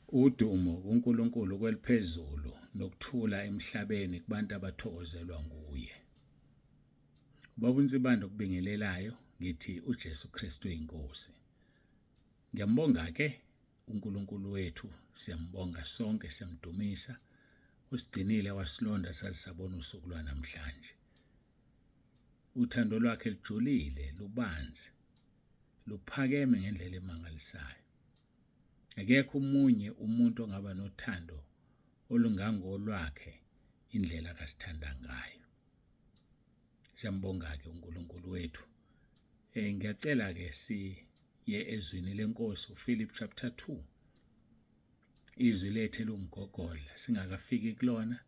Udumo kuNkulunkulu kweliphezulu nokuthula emhlabeni kubantu abathokozelwa nguye. Ubaba uNsibanda okubingelelayo ngithi uJesu KRISTU inkosi. Ngiyambonga ke uNkulunkulu wethu, siyambonga sonke, siyamdumisa. Usigcinile wasilonda sasabona usuku lwanamhlanje. Uthando lwakhe lijulile, lubanzi, luphakeme ngendlela emangalisayo. Akekho umunye umuntu ongaba nothando olungangolwakhe indlela akasithanda ngayo. Siyambonga ke uNkulunkulu wethu. Ngiyacela ke siye ezwini lenkosi uPhilip chapter 2. Izwi lethe lumgogodla singakafiki kulona.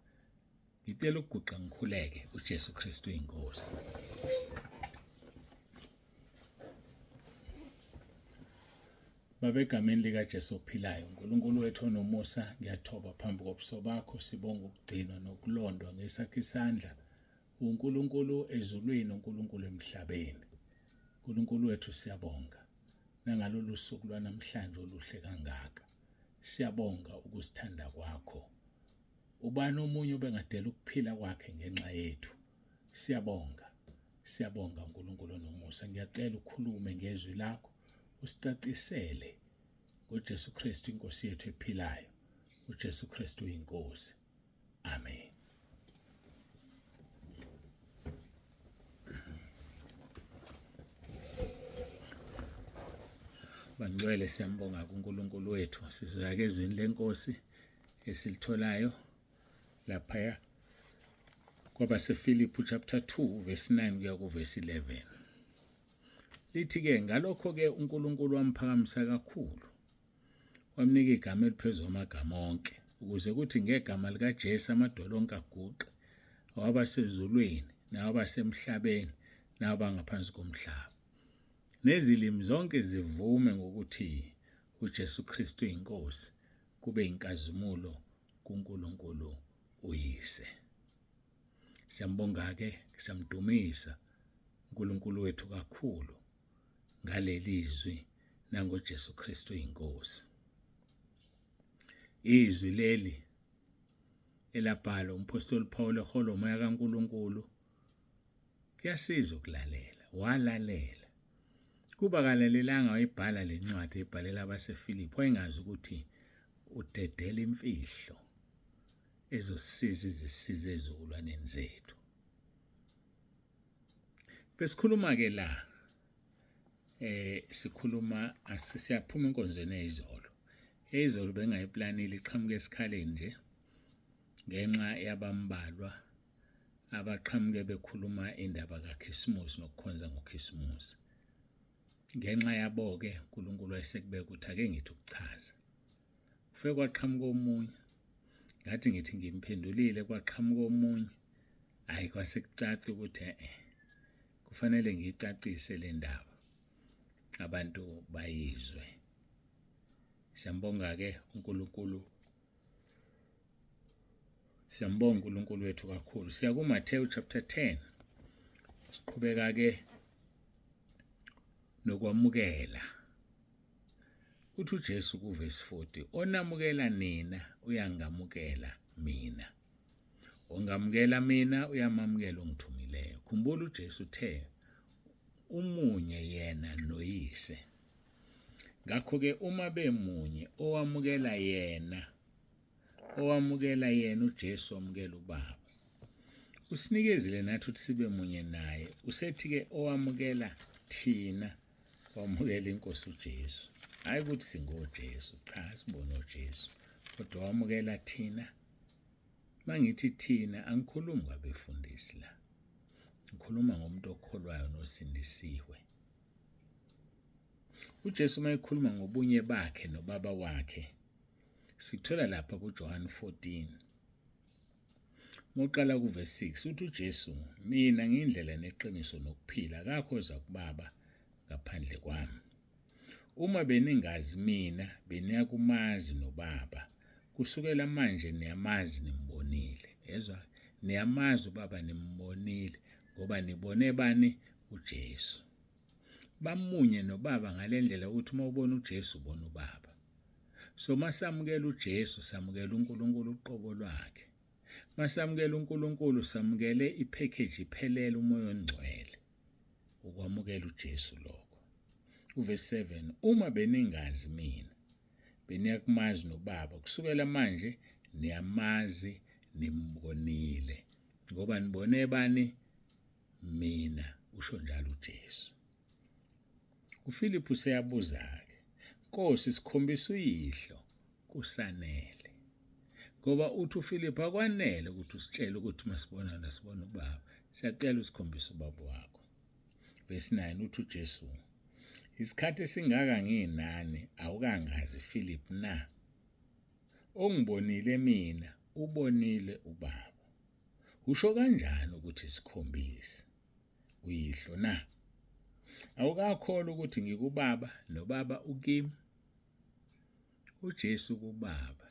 Ngicela ukuguqa ngikhuleke uJesu KRISTU inkosi. Baba, egameni likaJesu ophilayo, uNkulunkulu wethu onomusa, ngiyathoba phambi kobuso bakho, sibonga ukugcinwa nokulondwa ngesakhe isandla. uNkulunkulu ezulwini, uNkulunkulu emhlabeni. uNkulunkulu wethu siyabonga nangalolu suku lwanamhlanje oluhle kangaka. Siyabonga ukusithanda kwakho. Ubani omunye obengadela ukuphila kwakhe ngenxa yethu. Siyabonga uNkulunkulu onomusa. Ngiyacela ukhulume ngezwi lakho, usicacisele ngoJesu KRISTU inkosi yethu ephilayo. uJesu KRISTU inkosi. Amen. Bangcwele, siyambonga kuNkulunkulu wethu. Sizoya kezwini lenkosi esilitholayo lapha kwabaseFiliphi chapter 2 verse 9 kuya kuverse 11. Lithi ke ngalokho ke uNkulunkulu wamphakamisa kakhulu, wamnika igama eliphezulu amagama onke, ukuze kuthi ngegama likaJesu amadolo onke aguqe, awabasezulwini nawabasemhlabeni nawabangaphansi komhlaba. Nezilimi zonke zivume ngokuthi uJesu KRISTU inkosi, kube inkazimulo kuNkulunkulu uyise. Siyambonga ke, siyamdumisa uNkulunkulu wethu kakhulu ngaleli izwi nangoJesu KRISTU inkosi. Izwi leli elabhala umpostoli Paul ehola umoya kaNkulunkulu kuyasiza ukulalela, walalela. Kuba kalalelanga wayibhala lencwadi ebhalela abaseFiliphi, wayengazi ukuthi udedela imfihlo ezosisiza izisize ezukulwaneni zethu. Besikhuluma ke la sikhuluma siyaphuma enkonzweni eyizolo. Eyizolo bengayiplanile iqhamuke esikhaleni nje ngenxa yabambalwa abaqhamuke bekhuluma indaba kaKhisimusi nokukhonza ngoKhisimusi. Ngenxa yabo ke uNkulunkulu wayesekubeka ukuthi ake ngithi ukuchaza. Ufike kwaqhamuka omunye, ngathi ngithi ngimphendulile, kwaqhamuka omunye, hayi kwasekucaca ukuthi kufanele ngicacise le ndaba abantu bayizwe. Siyambonga ke uNkulunkulu. Siyambonga uNkulunkulu wethu kakhulu. Siya kuMathewu chapter 10. Siqhubeka ke nokwamukela. Uthi uJesu kuverse 40, onamukela nina uyangamukela mina. Ongamukela mina uyamamukela ongithumileyo. Khumbula uJesu uthe umunye yena noyise. Ngakho ke uma bemunye, owamukela yena uJesu wamukela uBaba. Usinikezile nathi ukuthi sibe munye naye. Usethi ke owamukela thina wamukela inkosi uJesu. Hayi ukuthi singoJesu, cha sibone uJesu, kodwa wamukela thina. Mangithi thina angikhulumi ngabefundisi la, ngikhuluma ngomuntu okholwayo nosindisiwe. uJesu mayekhuluma ngobunye bakhe noBaba wakhe sikuthola lapha kuJohn 14. Moqala kuverse 6 uthi uJesu, mina ngiyindlela neqiniso nokuphila, akakho oza kuBaba ngaphandle kwami. Uma beningazi mina, beniyakumazi noBaba. Kusukela manje niyamazi nimbonile. Yezwa, niyamazi uBaba nimbonile ngoba nibone bani? uJesu. Bamunye noBaba ngalendlela ukuthi uma ubona uJesu ubona uBaba. So masamukela uJesu samukela uNkulunkulu uqobo lwakhe. Masamukela uNkulunkulu samukele ipackage iphelele umoya ongcwele. Ukwamukela uJesu lokho. Uverse 7 uma beningazi mina beniyakumazi noBaba kusukela manje niyamazi nimbonile ngoba nibone bani mina usho njalo uJesu. uPhilippi useyabuza-ke Nkosi sikhombisa uyihlo kusanele ngoba uthi uPhilippi akwanele ukuthi usitshele ukuthi masibona nasibona uBaba siyacela usikhombisa uBaba wakho. Verse 9 uthi uJesu isikhathi esingaka nginani awukangazi Philip na ongibonile mina ubonile uBaba usho kanjani ukuthi sikhombise uyihlo na awukakholwa ukuthi ngikuBaba noBaba ukimi uJesu kuBaba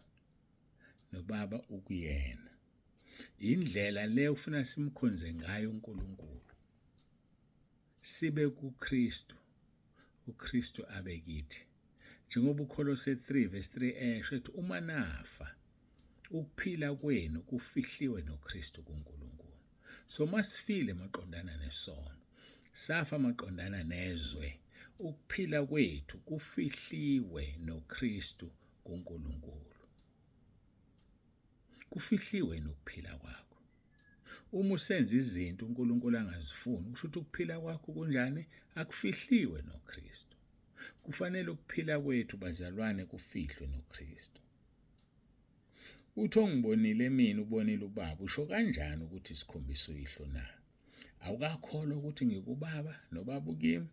noBaba ukuyena indlela le ufuna simkhonze ngayo uNkulunkulu sibe kuKristu uKristu abe kithi njengoba uKolose 3 verse 3 esho ethi uma nafa ukuphila kwenu kufihliwe noKristu kuNkulunkulu. So masifile maqondana nesono safa maqondana nezwe ukuphila kwethu kufihliwe noKristu kuNkulunkulu. Kufihliwe nokuphila kwakho. Uma usenza izinto uNkulunkulu angazifuni kusho ukuthi ukuphila kwakho kunjani akufihliwe noKristu. Kufanele ukuphila kwethu bazalwane kufihlwe noKristu. Uthi ongibonile mina ubonile uBaba usho kanjani ukuthi sikhombisa uyihlo na awukakholwa ukuthi ngikuBaba noBaba ukimi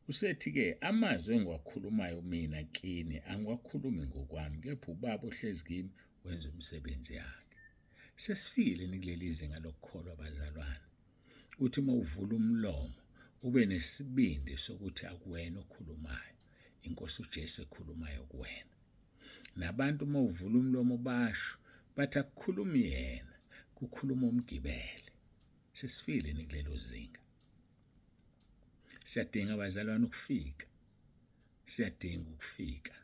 usethi-ke amazwi engiwakhulumayo mina kini angiwakhulumi ngokwami kepha uBaba ohlezi kimi wenza umsebenzi yakhe. Sesifikile kuleli zinga lokukholwa bazalwane uthi mawuvula umlomo ube nesibindi sokuthi akuwena okhulumayo inkosi uJesu ekhulumayo kuwena. Nabantu mawuvula umlomo basho bathi akukhulumi yena kukhuluma umgibeli. Sesifikile kulelo zinga. Siyadinga abazalwane ukufika. Siyadinga ukufika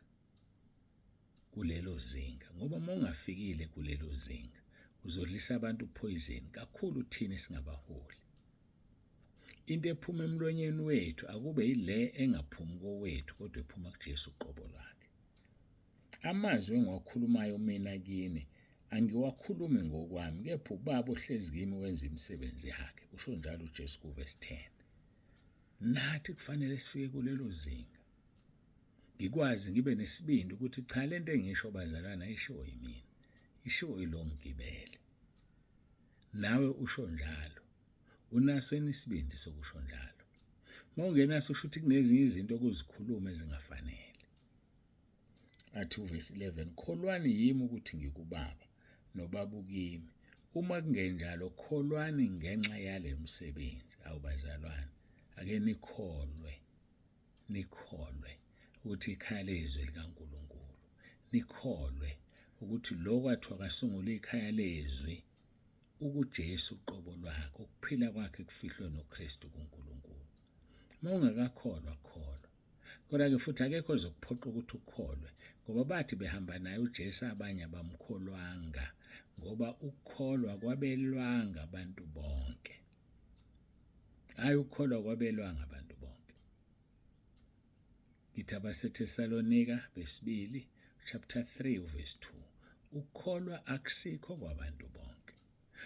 kulelo zinga ngoba mongafikile kulelo zinga uzodlisa abantu poison kakhulu thina singabaholi. Into ephuma emlonyeni wethu akube yile engaphumi kowethu kodwa ephuma kuJesu uqobo lwakhe. Amazwi engiwakhulumayo mina kini angiwakhulumi ngokwami kepha uBaba ohlezi kimi wenza imisebenzi yakhe usho njalo uJesu ku verse 10. Nathi kufanele sifike kulelo zinga. Ngikwazi ngibe nesibindi ukuthi cha lento engisho bazalwana ayisho yimina isho yilo mgibeli. Nawe usho njalo unaso isibindi sokusho njalo. Mawungenaso usho ukuthi kunezinye izinto okuzikhuluma ezingafanele. Athi verse 11 kholwani yimi ukuthi ngikuBaba noBaba ukimi uma kungenjalo kholwani ngenxa yale msebenzi awubazalwane ake nikholwe ukuthi ikhaya lezwi likaNkulunkulu nikholwe ukuthi lo kwathiwa kasungula ikhaya lezwi ukuJesu uqobo lwakhe ukuphila kwakhe kufihlwe noKristu kuNkulunkulu. Mawungakakholwa kholwa kodwa-ke futhi akekho ozokuphoqa ukuthi ukholwe ngoba bathi behamba naye uJesu abanye abamkholwanga ngoba ukukholwa kwabelwanga abantu bonke. Hayi ukukholwa kwabelwanga abantu bonke. Ngithi abaseThesalonika besibili chapter 3 verse 2 ukukholwa akusikho kwabantu bonke.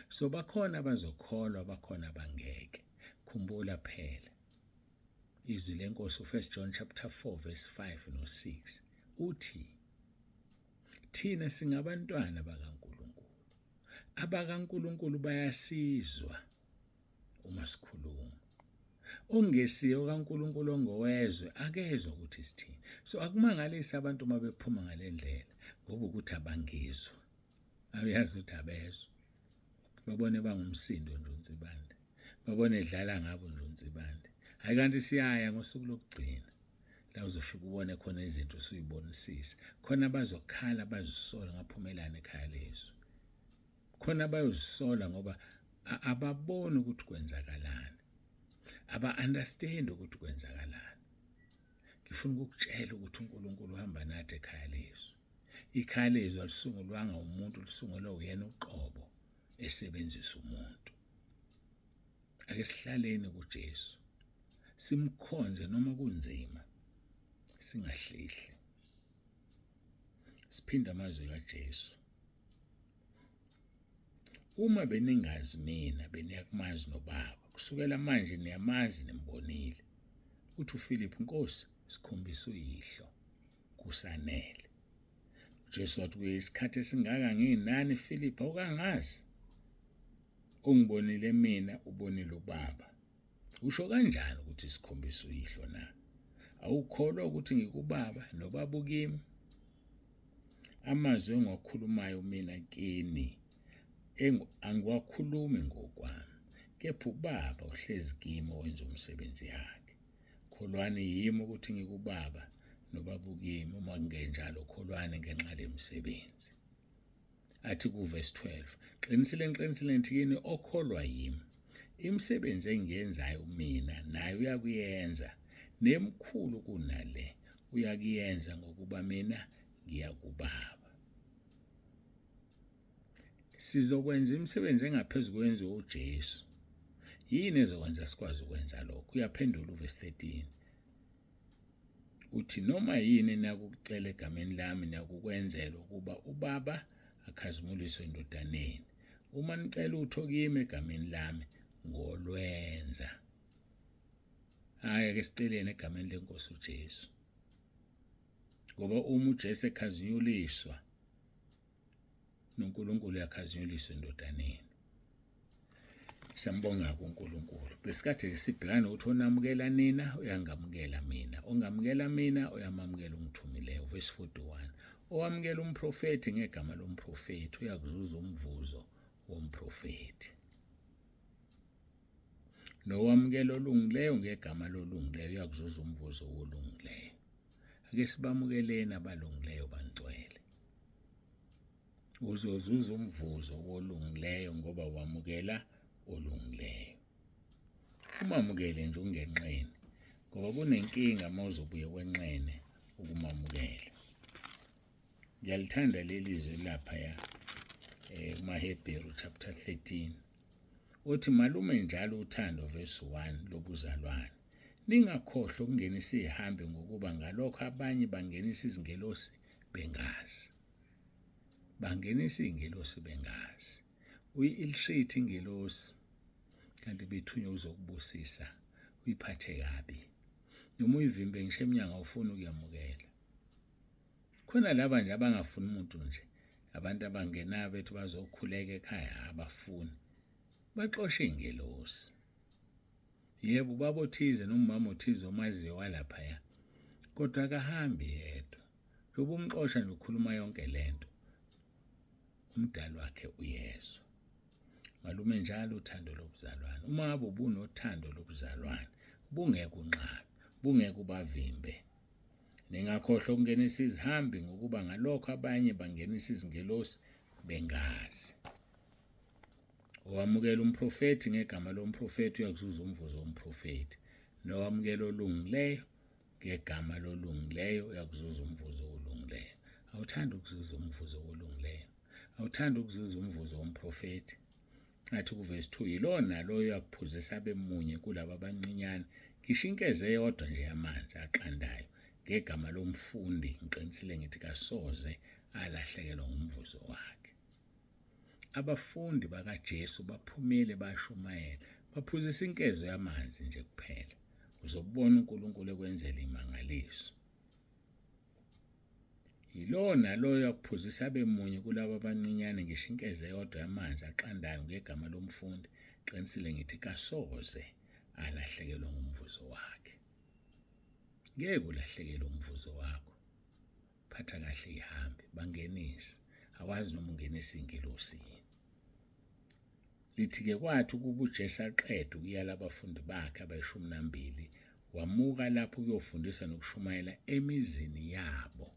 So bakhona abazokholwa bakhona bangeke. Khumbula phela izwi lenkosi u1 John chapter 4 verse 5 no 6 uthi thina singabantwana bakaNkulunkulu. AbakaNkulunkulu bayasizwa uma sikhuluma. Ongesiyo kaNkulunkulu ongowezwe akezwe ukuthi sithini. So akumangalisi abantu mabephuma ngalendlela ngoba ukuthi abangizwa. Awuyazi ukuthi abezwe. Babone bangumsindo nje uNsibande. Babone edlala ngabo nje uNsibande. Hayi kanti siyaya ngosuku lokugcina. La uzofika ubone khona izinto usuyibonisisa. Khona abazokhala bazisola ngaphumelana ekhaya lezwi. Khona abayozisola ngoba ababoni ukuthi kwenzakalani. Aba-understand ukuthi kwenzakalani. ngifuna ukukutshela ukuthi uNkulunkulu uhamba nathi ekhaya lezwi. Ikhaya lezwi alisungulwanga umuntu, lisungulwe uyena uqobo esebenzisa umuntu. Ake sihlaleni kuJesu, simkhonze noma kunzima, singahlihli. Siphinda amazwi kaJesu. Uma beningazi mina, beniyakumazi noBaba. Kusukela manje niyamazi nimbonile. Uthi uPhilippi, Nkosi, sikhombisa uyihlo, kusanele. uJesu wathi kuye, isikhathi esingaka nginani Philippi, awukangazi? Ungibonile mina, ubonile uBaba. Usho kanjani ukuthi sikhombisa uyihlo na? Awukholwa ukuthi ngikuBaba noBaba ukimi? Amazwi engiwakhulumayo mina kini angiwakhulumi ngokwami, kepha uBaba uhlezi kimi wenza umsebenzi yakhe. Kholwani yimi ukuthi ngikuBaba noBaba ukimi. Uma kungenjalo, kholwani ngenxa lemsebenzi. Athi kuverse 12, qinisile ngithi kini okholwa yimi, imisebenzi engiyenzayo mina naye uyakuyenza, nemkhulu kunale uyakuyenza, ngokuba mina ngiya kuBaba. Sizokwenza imisebenzi engaphezulu kwenziwa uJesu. Yini ezokwenza sikwazi ukwenza lokho? Uyaphendula uverse 13. Uthi noma yini nakukucela egameni lami nakukwenzela ukuba uBaba akhazimuliswe endodaneni. Uma nicela utho kimi egameni lami, ngolwenza. Hayi ake siceleni egameni leNkosi uJesu. Ngoba uma uJesu ekhazinyuliswa, noNkulunkulu uyakhazinyuliswa endodaneni. Siyambonga kuNkulunkulu. Besikade sibhekana ukuthi onamukela nina uyangamukela mina, ongamukela mina uyamamukela ungithumileyo. Verse 41. Owamukela umprofeti ngegama lomprofeti uyakuzuza umvuzo womprofeti. Nowamukela olungileyo ngegama lolungileyo uyakuzuza umvuzo wolungileyo. Ake sibamukeleni abalungileyo bangcwele. Uzozuza umvuzo wolungileyo ngoba wamukela olungileyo. Umamukele nje ungenqeni, ngoba kunenkinga mawuzobuye wenqene ukumamukela. Ngiyalithanda leli zwi lapha kumaHebheru chapter 13. Uthi malume njalo uthando verse 1 lobuzalwane. Ningakhohlwa ukungenisa izihambi ngokuba ngalokho abanye bangenisa izingelosi bengazi. Bangenisa izingelosi bengazi. Uyi-illiterate ingelosi kanti bethunywe uzokubusisa, uyiphathe kabi. Noma uyivimbe ngisho emnyango awufuni ukuyamukela. Khona laba nje abangafuni umuntu nje, abantu abangenayo bethu bazokhuleka ekhaya abafuni. Baxoshe ingelosi. Yebo babothize nomama othize omaziyo walapha, kodwa akahambi yedwa. Lobu umxosha nje ukhuluma yonke lento. Umdali wakhe uyezwa. Malume njalo uthando lobuzalwane. Uma ngabe ubunothando lobuzalwane, bungeke unqabe, bungeke ubavimbe. Ningakhohlwa ukungenisa izihambi ngokuba ngalokho abanye bangenisa izingelosi bengazi. Owamukela umprofeti ngegama lomprofeti uyakuzuza umvuzo womprofeti. Nowamukela olungileyo ngegama lolungileyo uyakuzuza umvuzo wolungileyo. Awuthanda ukuzuza umvuzo wolungileyo? Awuthanda ukuzuza umvuzo womprofeti? Athi kuverse 2, yilo nalo uyakuphuzisa abemunye kulabo abancinyane, ngisho inkeze eyodwa nje yamanzi aqandayo ngegama lomfundi, ngiqinisile ngithi kasoze alahlekelwa ngumvuzo wakhe. Abafundi bakaJesu baphumile bashumayela, baphuzisa inkezo yamanzi nje kuphela. Uzobona uNkulunkulu ekwenzela imangaliso. Yilo nalo uyakuphuzisa abemunye kulabo abancinyane, ngisho inkeze eyodwa yamanzi aqandayo ngegama lomfundi, qinisile ngithi kasoze alahlekelwa ngumvuzo wakhe. Ngeke ulahlekelwe umvuzo wakho. Phatha kahle ihambe, bangenise. Awazi noma ungenisa ingelosi. Lithi-ke kwathi ukuba uJesu aqeda ukuyala abafundi bakhe abayi12, wamuka lapho ukuyofundisa nokushumayela emizini yabo.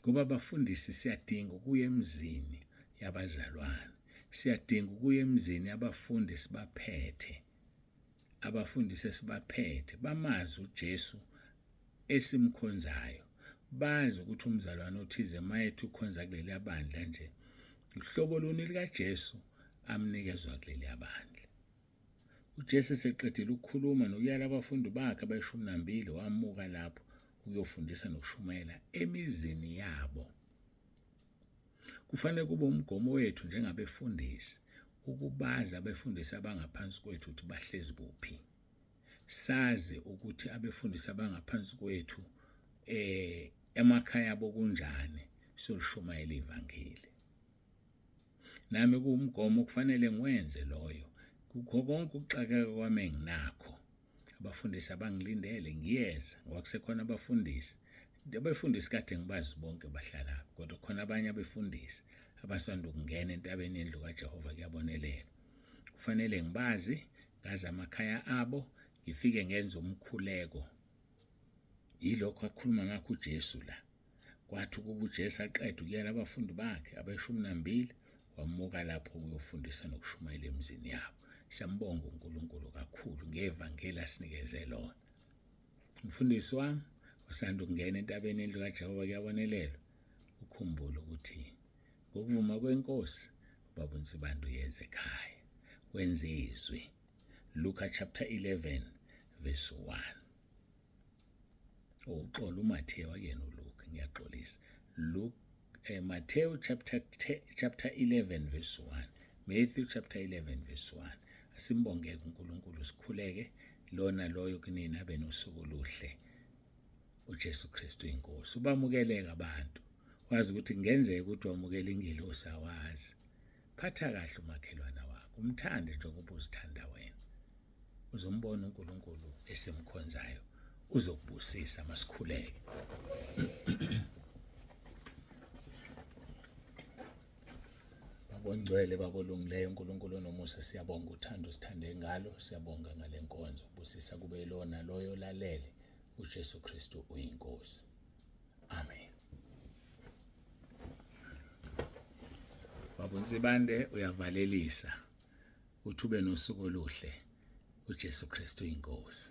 Ngoba abafundisi siyadinga ukuya emizini yabazalwane. Siyadinga ukuya emizini yabafundi sibaphethe. Abafundisi sibaphethe bamazi uJesu esimkhonzayo. Bazi ukuthi umzalwane othize mayethu ukhonza kuleli bandla nje uhlobo luni likaJesu amnikezwa kuleli bandla. uJesu seqedile ukukhuluma nokuyala abafundi bakhe abayishumi nambili wamuka lapho uyofundisa nokushumayela emizini yabo. Kufanele kube umgomo wethu njengabefundisi ukubaza abefundisi abangaphansi kwethu ukuthi bahlezi kuphi. Sazi ukuthi abefundisi abangaphansi kwethu emakhaya abo kunjani solushumayela ivangeli. Nami kuwumgomo kufanele ngiwenze loyo. Kukho konke ukuxakeka kwami enginakho. Abafundisi abangilindele ngiyeza ngoba kusekhona abefundisi kade ngibazi bonke bahlala, kodwa khona abanye abefundisi abasanda ukungena entabeni yendlu kaJehova kuyabonelela. Kufanele ngibazi, ngazi amakhaya abo, ngifike ngenza umkhuleko. Yilokho akhuluma ngakho uJesu la. Kwathi ukuba uJesu aqeda ukuyala abafundi bakhe abayishumi nambili wamuka lapho uyofundisa nokushumayela emizini yabo. Siyambonga uNkulunkulu kakhulu ngevangeli asinikeze lona. Umfundisi wami osanda ukungena entabeni yendlu kaJehova kuyabonelela, ukhumbule ukuthi ngokuvuma kwenkosi ubaba uNsibanda uyeza ekhaya. Wenze izwi. Luka chapter 11 verse 1. Uxolo uMathewu akuyena uLuka, ngiyaxolisa. Matthew chapter 11 verse 1. Matthew chapter 11 verse 1. Asimbongeke uNkulunkulu, sikhuleke lona loyo kunina abe nosuku oluhle. uJesu KRISTU inkosi. Ubamukeleke abantu. Wazi ukuthi kungenzeka ukuthi wamukela ingelosi awazi. Phatha kahle umakhelwana wakho. Umthande njengoba uzithanda wena. Uzombona uNkulunkulu esemkhonzayo. Uzokubusisa masikhuleke. Babongcwele babolungileyo uNkulunkulu nomusa, siyabonga uthando sithande ngalo, siyabonga ngale nkonzo. Busisa kube lona loyo lalele. uJesu KRISTU uyinkosi. Amen. Baba uNsibande uyavalelisa uthi ube nosuku oluhle. uJesu KRISTU uyinkosi.